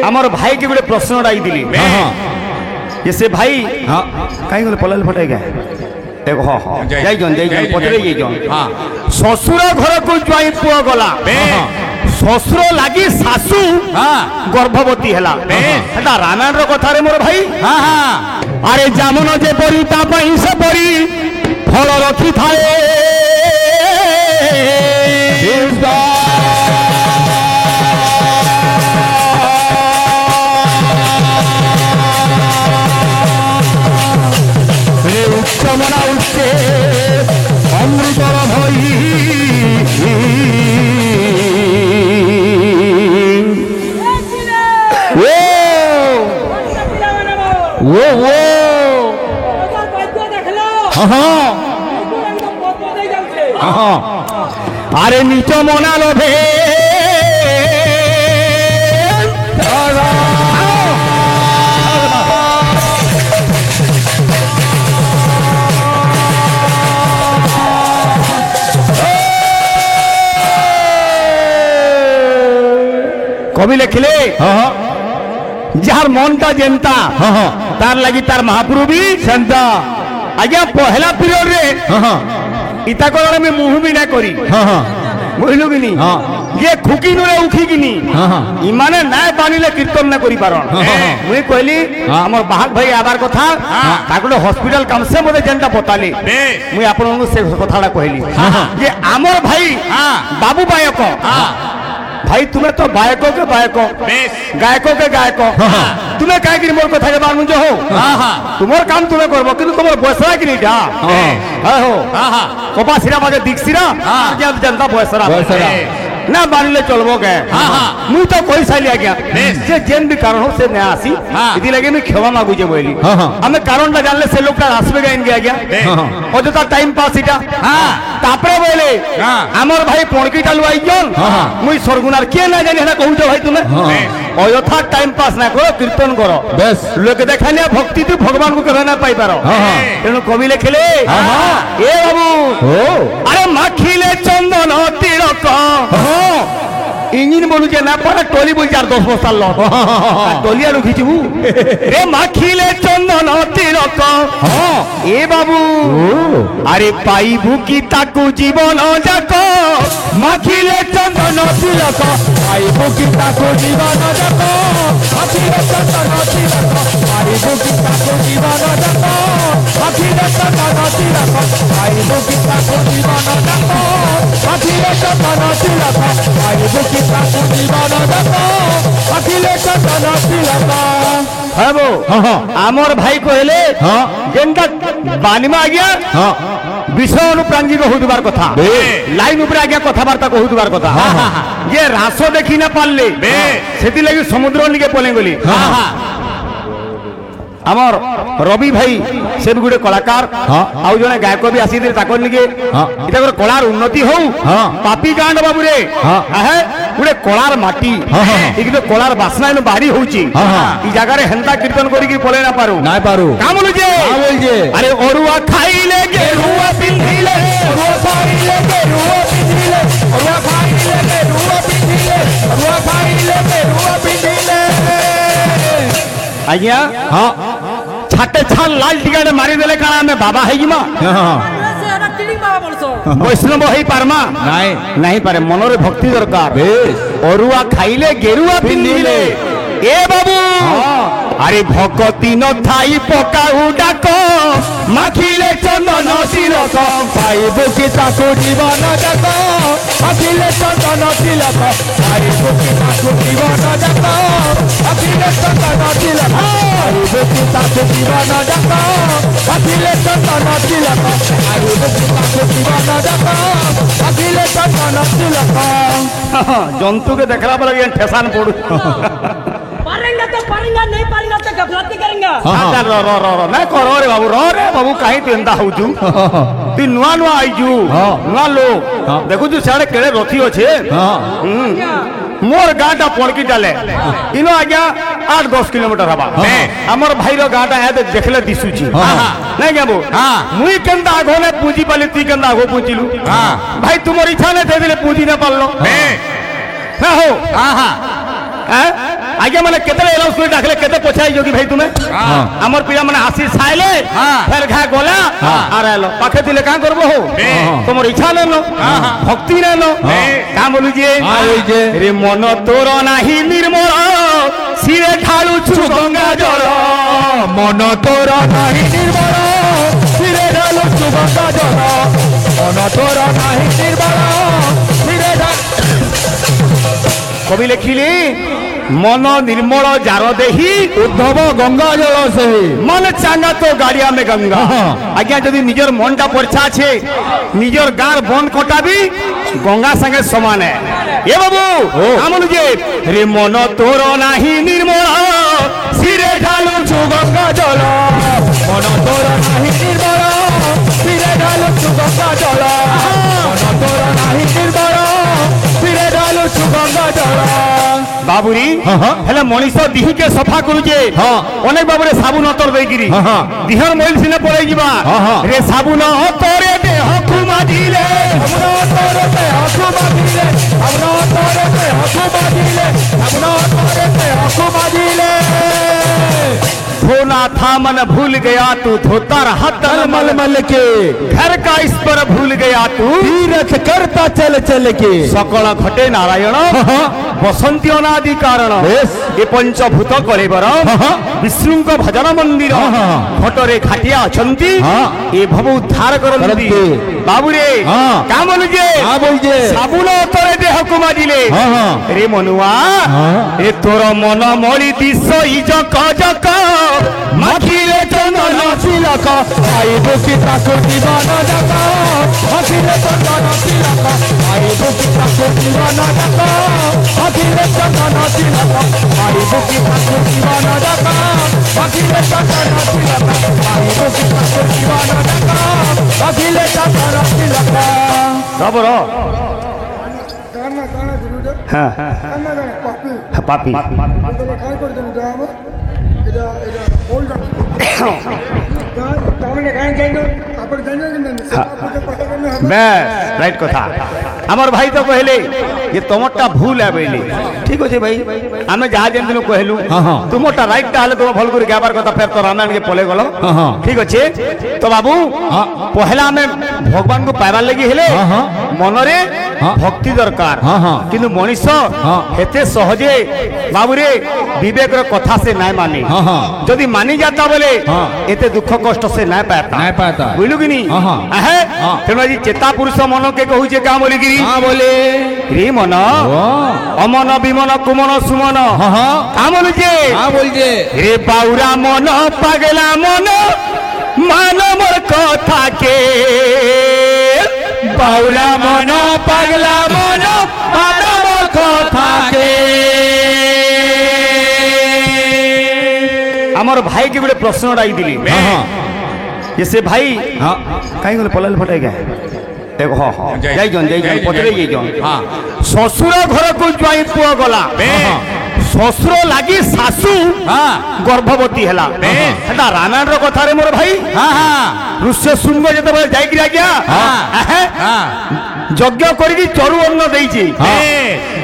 आमर भाई के गोटे प्रश्न आई दिली ये से भाई कहीं गले पलाल फटाई गए देखो हाँ जाइजन पचरे जाइजन ससुर घर को ज्वाई पुआ गला ससुर लगी सासू गर्भवती है रामायण कथा मोर भाई अरे जामुन जे परी तापाई से परी फल रखी थाए उच्चमना उच्चे अमृतर भई अरे नीच मना लोभे कवि लिखले जार मनटा जेनता तार लगी तार महाप्रभु भी सेंता आज्ञा पहला पीरियड रे इता कोन में मुंह भी ना करी बुझलु कि नहीं ये खुकी नुरे उखी कि नहीं इमाने नाय पानीले कीर्तन ना करी पारन मुई कहली हमर बाहक भाई आबार कथा ताकले हॉस्पिटल काम से मते जेनटा बताली मुई आपन से कथाडा कहली जे हमर भाई बाबू बायक भाई तुम्हें तो बायकों के बायकों गायकों के गायकों तुम्हें कहे कि मोर कथा के बार मुझे हो तुम्हार काम तुम्हें करबो किंतु तुम्हार बयसरा कि नहीं जा हो कपासिरा मागे दीक्षिरा जब जनता बयसरा ना मानले चलबो गए मु तो कोई साली आ गया जे जेन भी कारण हो से न आसी इदी लगे मैं खेवा मागु जे बोली हमें कारण ना जानले से लोग का आसबे गइन गया अजता टाइम पास इटा तापरे बोले हमर भाई पणकी चालू आई जन मुई सरगुनार के ना जानि हना कहू भाई तुम्हें अयथा टाइम पास ना करो कीर्तन करो बस लोग देखानिया भक्ति तू भगवान को केना पाई पारो तेनु कवि लिखले ए बाबू अरे माखिले चंदन तिलक इंजिन बोलू जे ना पर टोली बोल 4-10 बस्ता लो टोलिया रुखिचबू रे माखिले चंदन तिलक ए बाबू अरे पाइबू की ताकू जीवन जाक माखिले चंदन तिलक पाइबू की ताकू जीवन जाक माखिले चंदन तिलक पाइबू की ताकू जीवन जाक माखिले चंदन तिलक पाइबू की ताकू जीवन जाक माखिले चंदन तिलक पाइबू की ताकू जीवन जाक माखिले चंदन तिलक हेबो आमर भाई कहले जेनटा बानीमा आ गया विषय अनुप्रांजी को होदुबार कथा लाइन ऊपर आ गया कथाबार्ता को होदुबार कथा ये रासो देखि ना पारले सेति लागि समुद्र निके पले गली आमर रवि भाई से भी गोटे कलाकार आउ जने गायक भी आसी ताकर निके इटा गोटे कलार उन्नति हो पापी गांड बाबू रे आहे गोटे कलार माटी ई गोटे कलार बासना इन बाहरी होची ई जगह रे हेंता कीर्तन करी कि पले ना पारू का बोलु जे अरे ओरुआ खाइले गेरुआ पिंधिले ओरुआ खाइले गेरुआ पिंधिले ओरुआ खाइले गेरुआ पिंधिले ओरुआ खाइले गेरुआ पिंधिले आज्ञा हां छाटे छाल लाल टिकाटे मारी देले काना में बाबा है जिमा वैष्णव है पारमा नहीं पारे मनोरे भक्ति दरकार ओरुआ खाइले गेरुआ पिंधिले ए बाबू अरे भक्ति न थाई पका उडाक माखिले चंदन तिलक पाइबू की ताकू जीवन जाक माखिले चंदन तिलक पाइबू की ताकू जीवन जाक माखिले चंदन तिलक पाइबू की ताकू जीवन जाक माखिले चंदन तिलक पाइबू की ताकू जीवन जाक माखिले चंदन तिलक जंतु के देखला पर ये ठेसान पड़ू पारेंगे तो पारेंगे नहीं पारेंगे तो गफलती करेंगे हां रो ना करो रे बाबू काहे तेंदा होजू तू नुआ नुआ आइजू नुआ लो देखु तू साडे केड़े रथी होछे मोर गाटा पणकी डाले इनो आ गया 8-10 किलोमीटर हबा हमर भाई रो गाटा है तो देखले दिसुची नहीं क्या बो मुई केंदा आगो ने पूंजी पाली ती केंदा आगो पूंजीलू भाई तुमर इच्छा ने दे देले पूंजी ना पाललो ना हो हां आगे मैंने केते अनाउंस कर डाकले केते पछाई जोगी भाई तुम्हें हमर पिया माने आसी साइले फिर घा गोला आ रहलो पाखे दिले का करबो हो तुमर इच्छा न भक्ति न का बोलू जे रे मन तोर नाही निर्मल सिरे ढालू छु गंगा जल मन तोर नाही निर्मल सिरे ढालू छु गंगा जल मन तोर नाही निर्मल सिरे कवि लिखिले मन निर्मल जार देही उद्धव गंगा जल से मन चांगा तो गाड़िया में गंगा आज्ञा जदि निजर मन टा परछा छे निजर गार बन कटा भी गंगा संगे समान है ये बाबू हमन जे रे मन तोर नाही निर्मल सिरे ढालू छु गंगा जल मन तोर नाही निर्मल सिरे ढालू छु गंगा जल मन तोर नाही निर्मल सिरे ढालू छु गंगा जल बाबूरी हेले मनीष दिही के सफा करूचे अनेक बाबूरे साबुन अतर देगिरी दिहर मोइल सिने पड़े जीवा रे साबुन अतरे देह कुमा दिले हमरा अतरे देह कुमा दिले हमरा अतरे देह कुमा दिले हमरा अतरे देह कुमा दिले धोना था मन भूल गया तू धोता रहा तन मल मल के घर का इस पर भूल गया तू तीर्थ करता चल चल के सकल घटे नारायण बसंती अनादि कारण ये पंचभूत कलेवर विष्णु को भजन मंदिर घटरे घाटिया अछंती ये भव उद्धार करंती बाबूरे का बोलुजे साबुन तोरे देह को माजिले रे मनुआ ए तोर मन मळी दिस इजक जक माखिले चंदन तिलक आई बुकी ताको दीवाना जक माखिले चंदन तिलक आई बुकी ताको दीवाना जक माखिले चंदन तिलक आई बुकी ताको दीवाना जक माखिले चंदन तिलक आई बुकी ताको दीवाना जक माखिले चंदन तिलक सबरो काना काना जुडे हां काना पापी तो काय करतो गाव एदा एदा होल्ड तामने काय जाइनो आपण जाइनो कि नहीं आपको पता करना है बस राइट कथा हमर भाई तो कहले ये तुमटा भूल है बेली ठीक अछि भाई हमें जहा जेन दिन कहलु तुमटा राइट ताले तुम भल कर गाबार कथा फेर तो रामायण के पले गलो ठीक अछि तो बाबू पहला में भगवान को पाइबार लगी हेले मनरे भक्ति दरकार किंतु मनीष हेते सहजे बाबू रे विवेक रो कथा से नाय माने जदि मानी जाता बोले एते दुख कष्ट से नाय पाता बुझलु कि नहीं आहे तेनो जी चेता पुरुष मन के कहू जे का बोली गिरी हां बोले रे मन अमन विमन कुमन सुमन का बोलु जे हां बोल जे रे बाउरा मन पागला मन मान मोर कथा के बाउला मन पागला मन मान मोर कथा के हमर भाई के गोटे प्रश्न डाई दिली जैसे भाई कहीं गले पलाल फटाई गए एगो हां जाई जन पतरे जाई जन ससुर घर को जाई पुआ गला ससुर लागी सासू गर्भवती हैला एटा रामायण रो कथा रे मोर भाई ऋष्य शुंग जते बले जाई कि गया यज्ञ करी चरु अन्न देइछि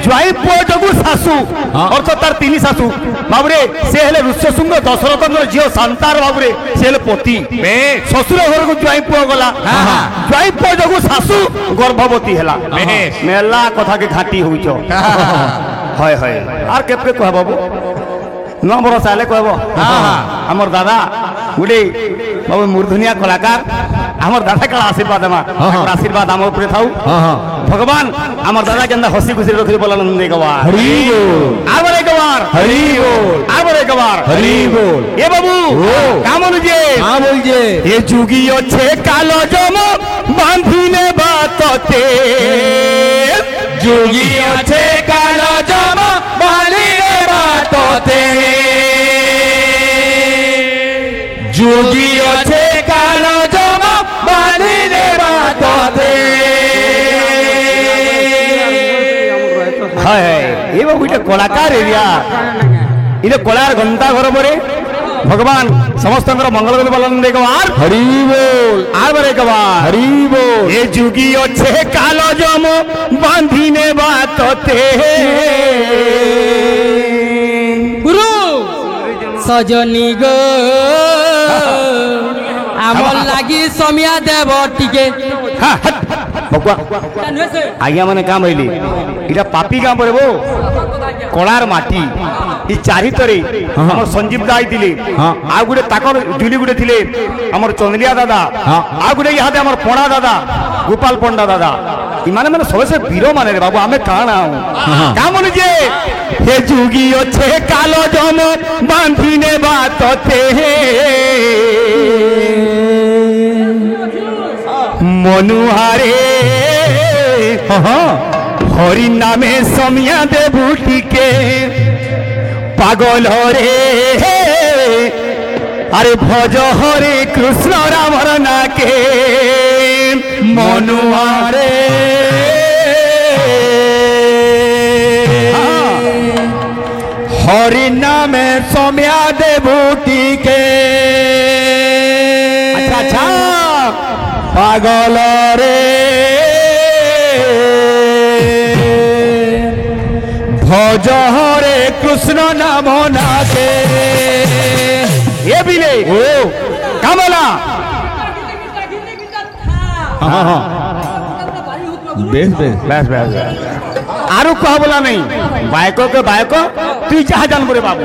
जय पुआ जगु सासू अर्थात तार तीन सासू बाबरे से हेले ऋष्य शुंग दशरथ नो जियो संतार बाबरे से हेले पति ससुर घर को जय पुआ गला जय पुआ जगु सासू गर्भवती हैला मेला कथा के घाटी होइछो हाय हाय आर केपके कह बाबू न बरस आले कहबो हमर दादा गुडी बाबू मूर्धनिया कलाकार हमर दादा का आशीर्वाद हमर आशीर्वाद हम ऊपर थाउ भगवान हमर दादा के अंदर हंसी खुशी रखि बोला नंदे गवार हरि बोल आबरे गवार हरि बोल आबरे गवार हरि बोल ए बाबू का मन जे हां बोल जे ए जुगी छे कालो जम बांधिने बातते जुगी छे कालो जम बांधिने बातते जुगी छे कालो जम बांधिने बातते हाय ए बाबू इटा कलाकार एरिया इले कलार घंटा घर बरे भगवान समस्त मंगल कर बलन देखवार हरि बोल आबरे गवार हरि बोल ए जुगी छे कालो जम बांधिने बातते সজনী গো আমার লাগি সমিয়া দেব টিকে আজ্ঞা মানে কাম হইলি এটা পাপি কাম করবো কলার মাটি ই চারিতরে আমার সঞ্জীব দা আইতিলে আর গুটে তাকর জুলি গুটে থিলে আমার চন্দ্রিয়া দাদা আর গুটে ইহাতে আমার পণা দাদা গোপাল পণ্ডা দাদা ইমানে মানে সবে বীর মানে রে বাবু আমি কাণ কাম বলি যে হে যুগি অছে কালো জম বাঁধি নেবা ততে মনুহারে হরি নামে সমিয়া দেবু টিকে পাগল রে আরে ভজ হরে কৃষ্ণ রামর নাকে মনুহারে হরি নামে সমিয়া দেবু টিকে আচ্ছা আচ্ছা পাগল রে ভজ হরে কৃষ্ণ নাম নাকে এ বিলে ও কামলা বেশ বেশ বেশ বেশ আরো কহ বলা নেই বায়ক কে বায়ক তুই যাহা জানবো রে বাবু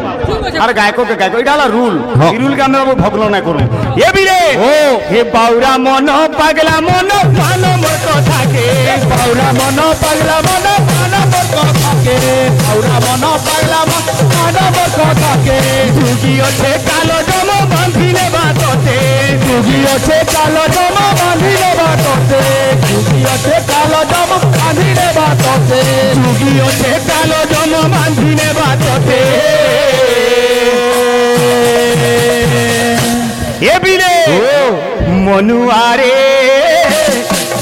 আর গায়ক কে গায়ক এটা হলো রুল এই রুল কে আমি বাবু ভগ্ন না করব এ বিরে ও হে বাউরা মন পাগলা মন মান মোর কথাকে বাউরা মন পাগলা মন মান মোর কথাকে বাউরা মন পাগলা মন মান মোর কথাকে যুগি আছে কালো জম বাঁধিলে বাততে যুগি আছে কালো জম বাঁধিলে বাততে যুগি আছে কালো জম বাঁধিলে বাততে যুগি আছে কালো জম বাঁধিলে বাততে এ বিলে মনুয়ারে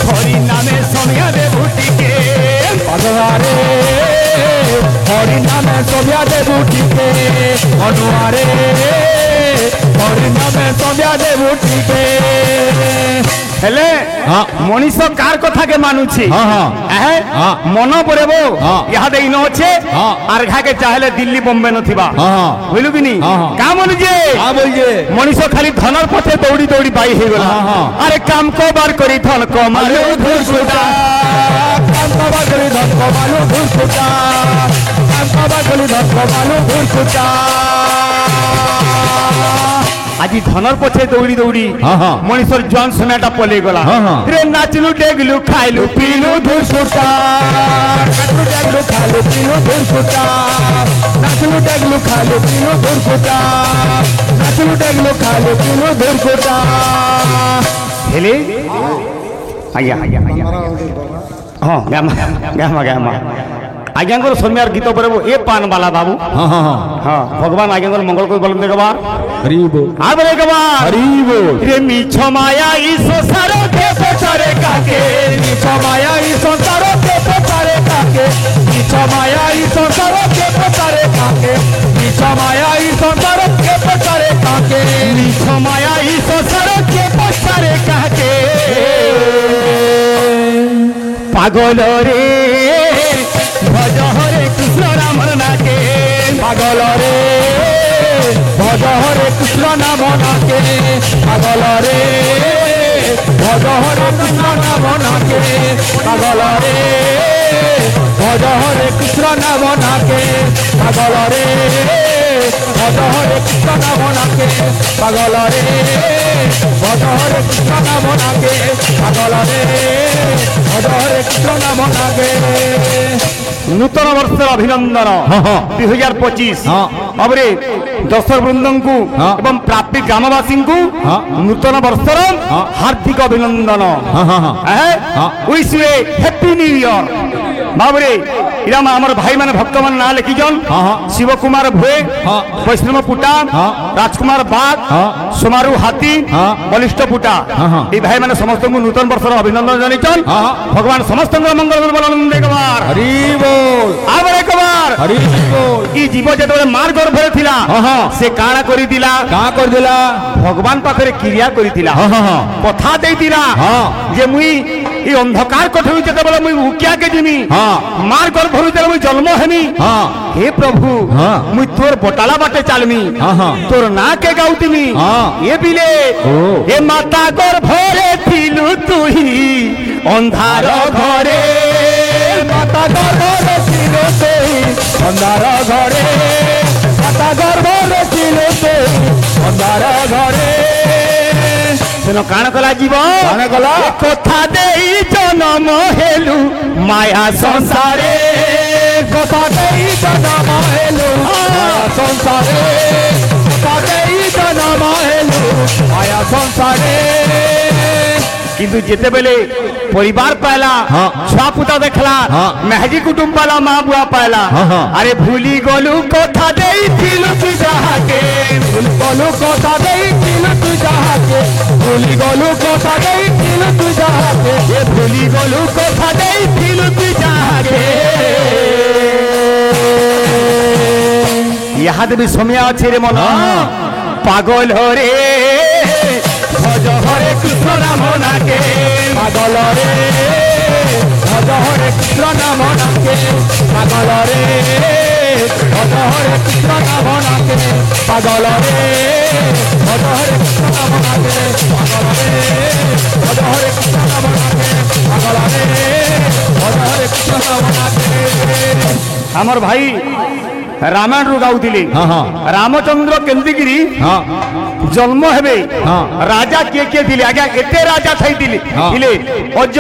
হরি নামে সমিয়া দেবু টিকে ভগবারে হরি নামে সমিয়া দেবু টিকে মনুয়ারে হরি নামে সমিয়া দেবু টিকে হেলে মনীষ কার কথাকে মানুছি মন পড়েব ইহাদে ইন অছে আর ঘাকে চাহলে দিল্লি বম্বে নথিবা বুঝলু কি নি কা বলি যে মনীষ খালি ধনর পথে দৌড়ি দৌড়ি বাই হয়ে গলা আরে কাম কবার করি ধন কমালো ধুরসুটা কাম কবার করি ধন কমালো ধুরসুটা কাম কবার করি ধন কমালো ধুরসুটা আজি ধনর পছে দৌড়ি দৌড়ি মনীষর জন সময়টা পলে গলা রে নাচলু ডেগলু খাইলু পিলু ধুরসুটা নাচলু ডেগলু খাইলু পিলু ধুরসুটা নাচলু ডেগলু খাইলু পিলু ধুরসুটা নাচলু ডেগলু খাইলু পিলু ধুরসুটা হেলে আয়া আয়া আয়া হ্যাঁ গামা গামা গামা আজ্ঞাঙ্কর সৌম্যার গীত পড়ব এ পানবালা বাবু হ্যাঁ ভগবান আজ্ঞাঙ্কর মঙ্গল করে বলেন দেখবার আর বলে দেখবার রে মিছ মায়া ই সংসার কে পছরে কাকে মিছ মায়া ই সংসার কে পছরে কাকে মিছ মায়া ই সংসার কে পছরে কাকে মিছ মায়া ই সংসার কে পছরে কাকে মিছ মায়া ই সংসার কে পছরে কাকে পাগল রে ভজ হরে কৃষ্ণ রামর নাকে পাগল রে ভজ হরে কৃষ্ণ নাম নাকে পাগল রে ভজ হরে কৃষ্ণ নাম নাকে পাগল রে ভজ হরে কৃষ্ণ নাম নাকে পাগল রে ভজ হরে কৃষ্ণ নাম নাকে পাগল রে ভজ হরে কৃষ্ণ নাম নাকে পাগল রে ভজ হরে কৃষ্ণ নাম নাকে নূতন বর্ষের অভিনন্দন 2025 অবরে দর্শক বৃন্দଙ୍କୁ এবং প্রাপ্তি গ্রামবাসী নূতন বর্ষর হার্দিক অভিনন্দন wish you a happy new year বাবরে ইরাম আমার ভাই মানে ভক্ত মানে না লিখিছন শিবকুমার ভুয়ে বৈষ্ণব পুটা রাজকুমার বাগ সোমারু হাতি বলিষ্ঠ পুটা এই ভাই মানে সমস্ত নূতন বর্ষর অভিনন্দন জানিছন ভগবান সমস্ত মঙ্গল বলন দেখবার হরি বল আবার একবার হরি বল এই জীব যেতবে মার গর্ভে থিলা সে কাଣା করি দিলা ভগবান পাখরে ক্রিয়া করি দিলা কথা দেই দিলা যে মুই এই অন্ধকার কঠোর যেতবে মুই উকিয়াকে জিমি মার গর্ভর যেতবে মুই জন্ম হেমি হে প্রভু মুই তোর বটালা বাটে চালমি তোর নাকে গাউতিমি এ বিলে এ মাতা গর্ভরে থিলু তুই অন্ধার ঘরে মাতা গর্ভরে থিলু তুই অন্ধার ঘরে মাতা গর্ভরে থিলু তুই অন্ধার ঘরে সেন কাণ কলা জীব কাণ কলা কথা দেই জনম হেলু মায়া সংসারে কথা দেই জনম হেলু মায়া সংসারে কথা দেই জনম হেলু মায়া সংসারে কিন্তু যেতেবেলে পরিবার পাইলা ছুয়া পুতা দেখলা মেহজি কুটুম্ব পালা মা বুয়া পাইলা আরে ভুলি গলু কথা দেইছিল তুই যাহাকে ভুলি গলু কথা দেইছিল তুই যাহাকে ভুলি গলু কথা দেইছিল তুই যাহাকে এ ভুলি গলু কথা দেইছিল তুই যাহাকে ইহাদে বি সময় আছে রে মন পাগল হরে ভজ হরে কৃষ্ণ নাম নাকে পাগল রে ভজ হরে কৃষ্ণ নাম নাকে পাগল রে ভজ হরে কৃষ্ণ নাম নাকে পাগল রে ভজ হরে কৃষ্ণ নাম নাকে পাগল রে ভজ হরে কৃষ্ণ নাম নাকে পাগল রে ভজ হরে কৃষ্ণ নাম নাকে আমার ভাই রামায়ণ রু গাউଥିଲି রামচন্দ্র কেন্দ্রগিরি জন্ম হেবে রাজা কিଏ କିଏ ଥିଲେ ଆଜ୍ଞା ଏତେ ରାଜା ଥାଇଥିଲେ ଥିଲେ ଅଜ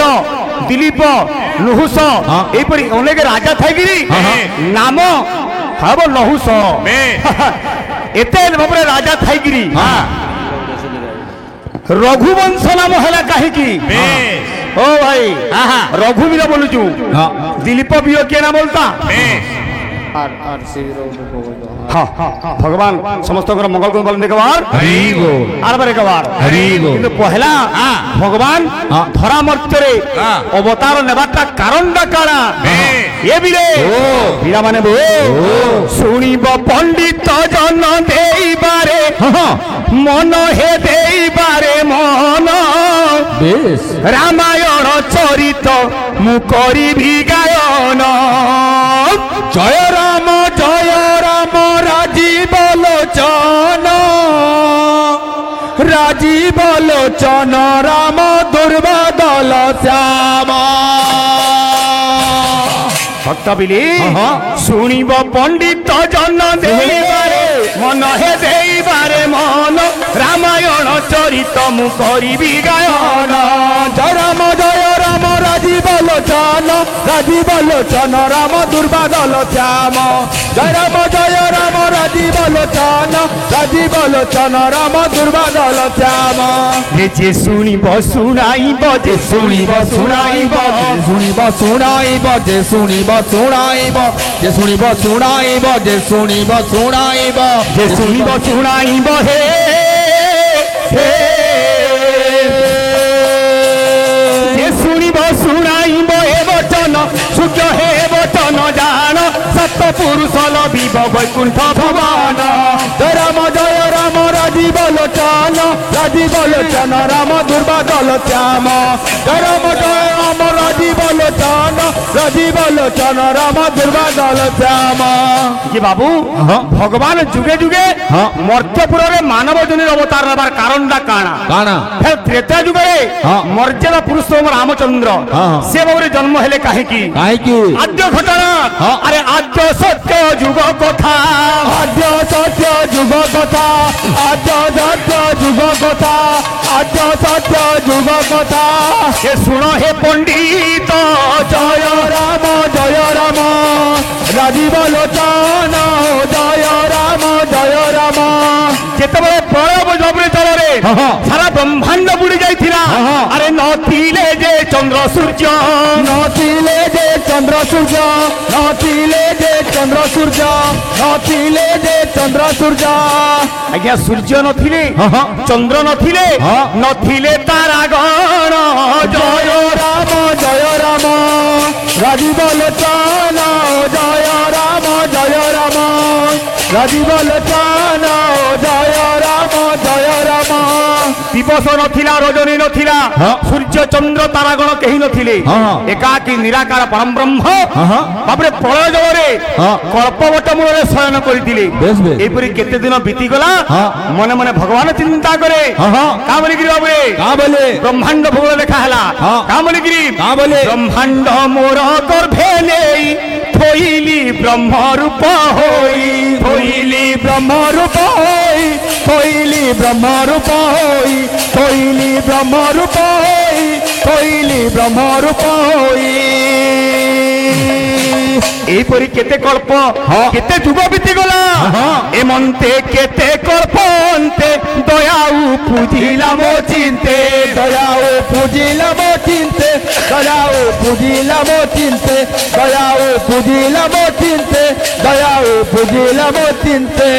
ଦିলীପ ନହୁଷ ଏଇପରି ଅନେକ ରାଜା ଥାଇକିରି ନାମ ହବ ନହୁଷ ଏତେ ଭାବରେ ରାଜା ଥାଇକିରି ରଘୁବଂଶ ନାମ ହେଲା କାହିଁକି ଓ ଭାଇ ରଘୁ ବୀର ବୋଲୁଛୁ ଦିলীପ ବୀର କିଏ ନା ବୋଲତା भगवान समस्त मंगल को बोलने के बाद आर बारे के बाद किंतु पहला भगवान धरा मर्त्य अवतार नेबाटा कारण दा काना ये बिरे बिरा माने बो सुनिब पंडित जन देइबारे मन हे देइबारे मन रामायण चरित मु करी भी गायन जय राम राजीव लोचन राम दुर्बदल श्याम भक्त बिली शुणिब पंडित जन देइबारे मन हे देइबारे मन रामायण चरित मु करिबि गायन जय राम राजीव लोचन राम दुर्बदल श्याम जय राम राजीव लोचन राम दुर्बदल श्याम जे शुणिब शुणाइब जे शुणिब शुणाइब शुणिब शुणाइब जे शुणिब शुणाइब जे शुणिब शुणाइब जे शुणिब शुणाइब जे शुणिब शुणाइब हे जे शुणिब शुणाइब हे वचन सूर्य हे वचन जान सत पुरुष लभिब वैकुंठ भवन जय राम राजीव लोचन राम दुर्बदल श्याम जय राम राजीव लोचन राम दुर्बदल श्याम ये बाबू भगवान जुगे जुगे मर्त्यपुर रे मानव जनी अवतार नबार कारण दा काना फिर त्रेता जुगे मर्यादा पुरुषोत्तम रामचंद्र से बाबू जन्म हेले काहेकी आद्य घटना अरे आद्य सत्य जुग कथा आद्य सत्य जुग कथा आद्य सत्य जुग कथा आद्य सत्य जुग कथा हे सुन हे पंडित जय राम राजीव लोचन जय राम जेतबे प्रलय जबरे चलरे सारा ब्रह्मांड बुड़ी जाइथिला अरे नथिले जे चंद्र सूर्य नथिले जे चंद्र सूर्य नथिले जे चंद्र सूर्य नथिले जे चंद्र सूर्य आज्ञा सूर्य नथिले चंद्र नथिले नथिले तारा गण जय राम राजीव लोचन जय राम राजीव लोचन जय राम দিবস নথিলা রজনী নথিলা সূর্য চন্দ্র তারাগণ কেহি নথিলে একাকী নিরাকার পরম ব্রহ্ম তারপরে প্রলয় জলরে কল্পবট মূଳରେ শয়ন করিଥିଲେ এইপরি কেতে দিন বিতিগলা মনে মনে ভগবান চিন্তা করে কা বলিকি বাবুরে ব্রহ্মাণ্ড ভূগোল লেখা হেলা কা বলিকি ব্রহ্মাণ্ড মোর গর্ভে নেই থইলি ব্রহ্মরূপ হই থইলি ব্রহ্মরূপ হই থইলি ব্রহ্মরূপ হই থইলি ব্রহ্মরূপ হই থইলি ব্রহ্মরূপ হই এইপরি কেতে কল্প কেতে যুগ বিতিগলা এমন্তে কেতে কল্প অন্তে দয়াউ পুজিলাম চিন্তে দয়াউ পুজিলাম চিন্তে দয়াউ পুজিলাম চিন্তে দয়াউ পুজিলাম চিন্তে দয়াউ পুজিলাম চিন্তে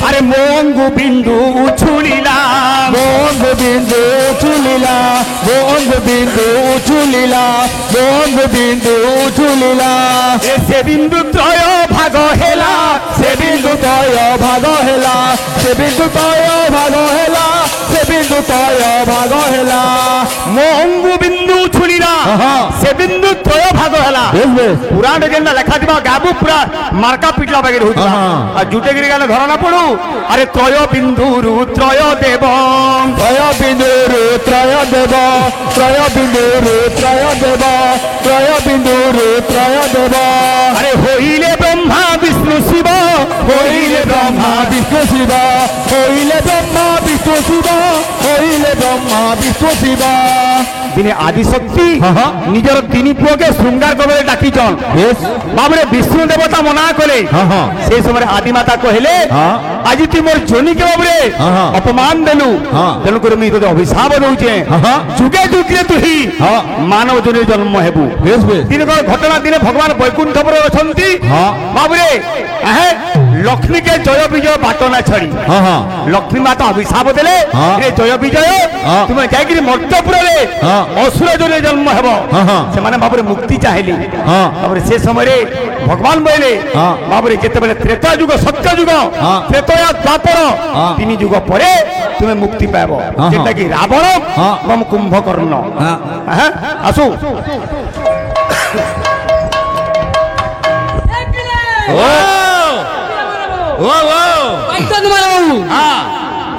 আরে মঙ্গু বিন্দু উছুলিলাম মঙ্গু বিন্দু উছুলিলাম মঙ্গু বিন্দু উছুলিলাম মঙ্গু বিন্দু উছুলিলাম সে বিন্দু ত্রয় ভাগ হেলা সে বিন্দু ত্রয় ভাগ হেলা সে বিন্দু ত্রয় ভাগ হেলা সে বিন্দু ত্রয় ভাগ হেলা মঙ্গু বিন্দু উছুলিলা সে বিন্দু ত্রয় ভাগ হেলা পুরাণ যেন লেখা দিবা গাবু পুরা মার্কা পিটলা বাগে হইতা আর জুটে গিরি গালে ধরা না পড়ু আরে ত্রয় বিন্দুরু ত্রয় দেব ত্রয় বিন্দুরু ত্রয় দেব ত্রয় বিন্দুরু ত্রয় দেব ত্রয় বিন্দুরু ত্রয় দেব আরে হইলে ব্রহ্মা বিষ্ণু শিব হইলে ব্রহ্মা বিষ্ণু শিব হইলে ব্রহ্মা বিষ্ণু শিব হইলে ব্রহ্মা বিষ্ণু শিব দিনে আদিশক্তি নিজের তিন পুয়কে শৃঙ্গার কবে ডাকিছন বাবরে বিষ্ণু দেবতা মনা কলে সেই সময় আদিমাতা কহিলে আজি তুই মোর জনিকে বাবরে অপমান দেলু তেণু করে মুই তোতে অভিশাপ দউছে যুগে যুগে তুই মানব জনে জন্ম হেবু দিনকর ঘটনা দিনে ভগবান বৈকুণ্ঠপুরে অছন্তি বাবরে লক্ষ্মীকে জয় বিজয় বাট না ছাড়ি লক্ষ্মী মাতা অভিশাপ দেলে জয় বিজয় তুমি যাইকি মর্ত্যপুরে অসুর জনে জন্ম হেব সেমানে বাবরে মুক্তি চাহিলে তারপরে সে সময় ভগবান বলে বাবরে যেতবেলে ত্রেতা যুগ সত্য যুগ ত্রেতয়া দ্বাপর 3 যুগ পরে তুমি মুক্তি পাব যেটা কি রাবণ এবং কুম্ভকর্ণ আসু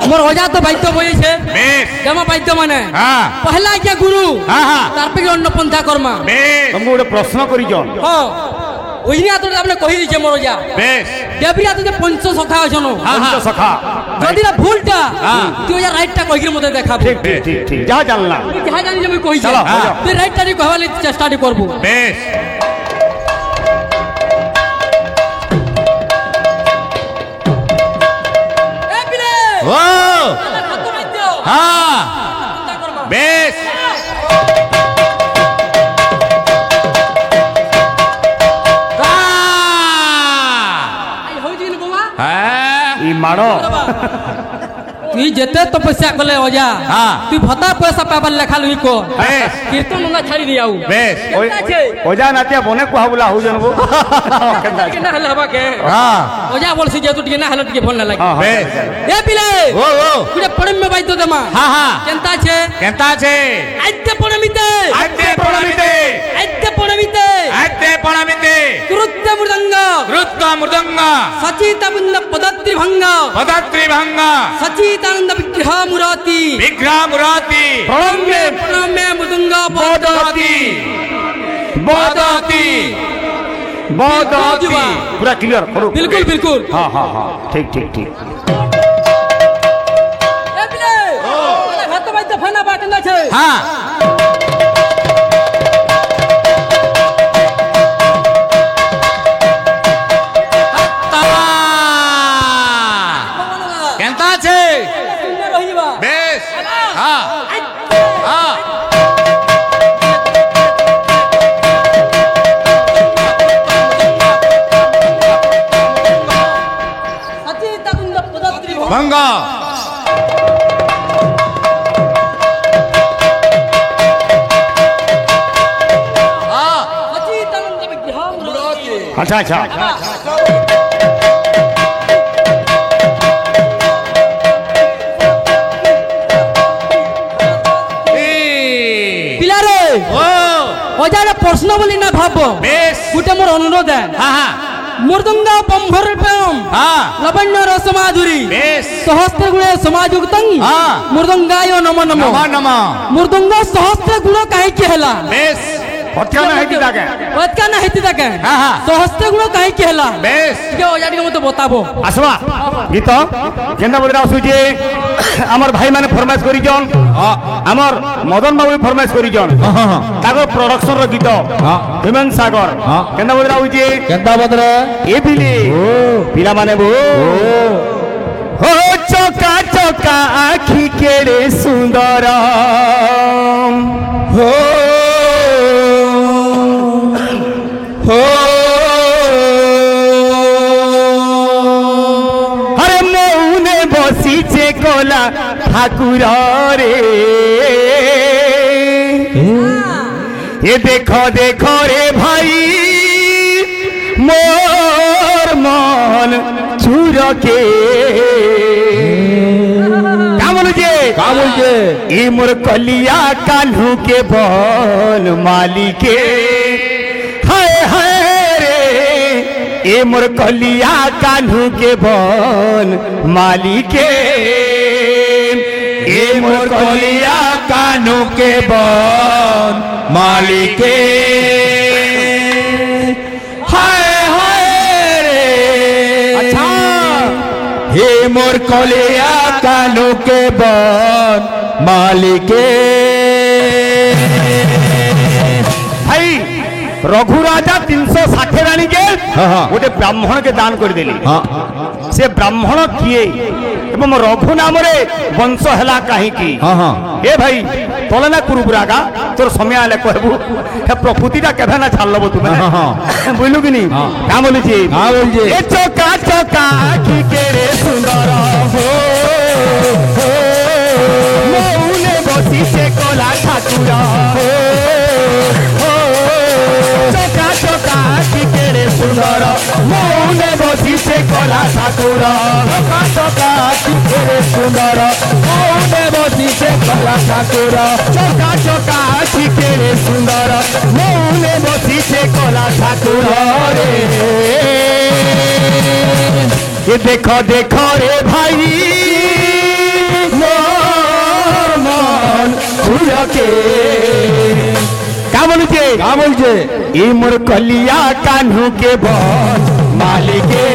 আমার অজা তো বাদ্য বইছে যেমন বাদ্য মানে পহলা কে গুরু তারপরে অন্য পন্থা কর্মা তুমি গোটে প্রশ্ন করিছ ওইনিয়া তো আপনি কহি দিছে মোর অজা বেশ দেবরিয়া তো পঞ্চ সখা আছন পঞ্চ সখা যদি না ভুলটা তুই অজা রাইটটা কইকি মতে দেখাবো ঠিক ঠিক ঠিক ঠিক যা জানলা যা জানি যে আমি কইছি তুই রাইটটা নি কহবালি চেষ্টা করব বেশ ও হ্যাঁ বেশ ই মাড় তুই যেতে তপস্যা কলে অজা তুই ভতা পয়সা পাবার লেখা লুই কো কীর্তন মঙ্গা ছাড়ি দিয়াও বেশ অজা নাতিয়া বনে কুহা বলা হউ জনবো কেনা হলা বাকে অজা বলছি যে তুই টিকে না হলা টিকে ভাল না লাগে বেশ এ পিলে ও কুড়ে পড়ম মে বাইতো দেমা কেনতা আছে আইতে পড়মিতে কৃত্য মৃদঙ্গ সচিতানন্দ পদত্রি ভঙ্গ সচিতানন্দ বিগ্রহ মুরাতি প্রণম্যে মৃদঙ্গ বদতি पूरा क्लियर करो बिल्कुल हाँ ठीक ठीक ठीक हाथ बाई तो फना बाटन छे हाँ केंता छे सुंदर रहिबा बेस हाँ हाँ भंगा अच्छा अच्छा বাপ বেশ গোটে মোর অনুরোধ হ্যাঁ হ্যাঁ মৃদঙ্গ পম্ভর প্রেম হ্যাঁ লবণ্য রসমাধুরী বেশ সহস্র গুণে সমাযুক্তং হ্যাঁ মৃদঙ্গায় নম নম নমঃ নমঃ মৃদঙ্গ সহস্র গুণ কাহিকি হেলা বেশ অত্যান হেতি থাকে ওতকা না হেতি থাকে হ্যাঁ হ্যাঁ সহস্র গুণ কাহিকি হেলা বেশ ଟିକେ ওজা ଟିକେ মতে বতাবো আসবা গীত কেন্দ্র বদরা আসুছে আমার ভাই মানে ফরমাইশ করিছন আমার মদন বাবু ফরমাইশ করিছন তাগর প্রোডাকশন র গীত হিমেন সাগর কেন্দ্র বদরা হইছে কেন্তা বদরা এ বিলি পিলা মানে বো হো চকা চকা আখি কেড়ে সুন্দর হো হো আরে মৌনে বসিছে কোলা ঠাকুর রে এ দেখো দেখো রে ভাই মোর মন চুরকে কামল যে কাবুল যে ই মোর কলিয়া কাन्हू के বল মালিকে হায় হায় রে এ মোর কলিয়া कान्हू के বল মালিকে এ মোর কলিয়া कानू के बन मालिके हाय हाय रे अच्छा हे मोर कलिया कानू के बन मालिके भाई रघु राजा 360 रानी के हाँ, हाँ। गोटे ब्राह्मण के दान कर देली हाँ से ब्राह्मण किए एवं रघु नाम रे वंश हला कहीं की हाँ हाँ ए भाई तोले ना कुरुबुरागा तोर समय आले कहबू हे प्रकृतिटा केभे ना छाड़लबो तुमे हाँ, हाँ। बुझलु कि नी हाँ। का बोली छी हाँ, बोली छी। ए चोका चोका आखी के रे सुंदर हो मौने बसी से कोला ठाकुर हो चोका चोका आखी के रे सुंदर मौने बसी से कोला ठाकुर चोका चोका आखी के रे सुंदर मौने बसी से कोला ठाकुर चोका चोका आखी के रे सुंदर मौने बसी से कोला ठाकुर रे ये देखो देखो रे भाई मोर मन उड़के का बोलছে काबुल जे ए मोर कलिया कान्हू के बल मालिके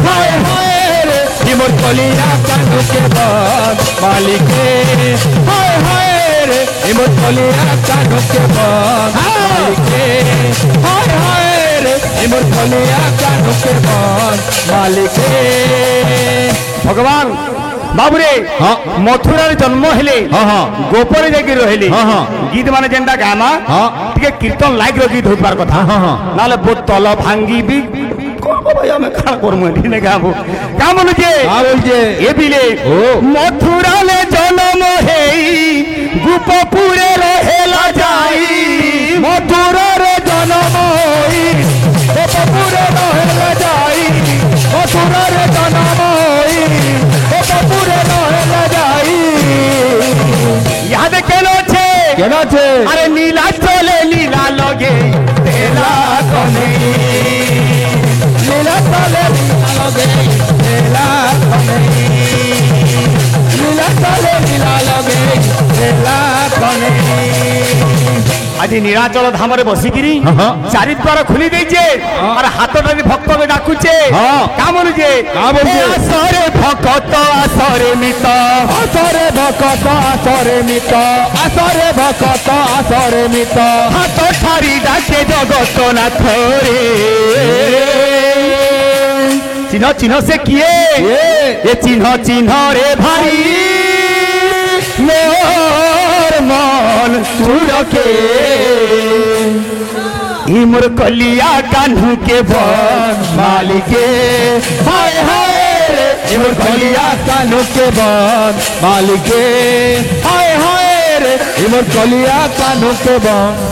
हाय हाय रे ए मोर कलिया कान्हू के बल मालिके हाय हाय रे ए मोर कलिया कान्हू के बल मालिके हाय हाय रे ए मोर कलिया कान्हू के बल मालिके भगवान बाबुरे हाँ। मथुरा जन्म हेले हाँ हाँ गोपर जाके रहले हाँ, हाँ। गीत माने जेंटा गामा हाँ। टिके कीर्तन लाइक रो गीत होबार कथा हाँ, हाँ। नाले बोतल भांगी भी करबो भाई हम खाना करमु दिने गाबो का बोलु जे काबुल जे ए बिले ओ। मथुरा ले जन्म हेई गोपपुरे रहेला जाई मथुरा रे जन्म होई गोपपुरे रहेला जाई मथुरा रे जन्म होई गोपपुरे रहेला जाई याद केनो छे केना छे अरे नीला चले नीला लगे तेला कने नीला चले नीला लगे तेला कने नीला चले नीला लगे तेला कने आज नीलाचल धाम रे बसिकिरी हाँ, हाँ। चारि द्वार खुली देइछे और हाथटा भी भक्त के डाकुछे हाँ। का बोलुछे का बोलुछे? असरे भक्त असरे मित असरे भकत असरे मित असरे भकत असरे मित हाथ ठारी डाके जगत नाथ रे चिन्ह चिन्ह से किए ये चिन्ह चिन्ह रे भाई मोर मन चुरके ई मोर कलिया कान्हू के बन मालिके हाय हाय रे ई मोर कलिया कानू के बन मालिके हाय हाय रे इमर कलिया कानू के बन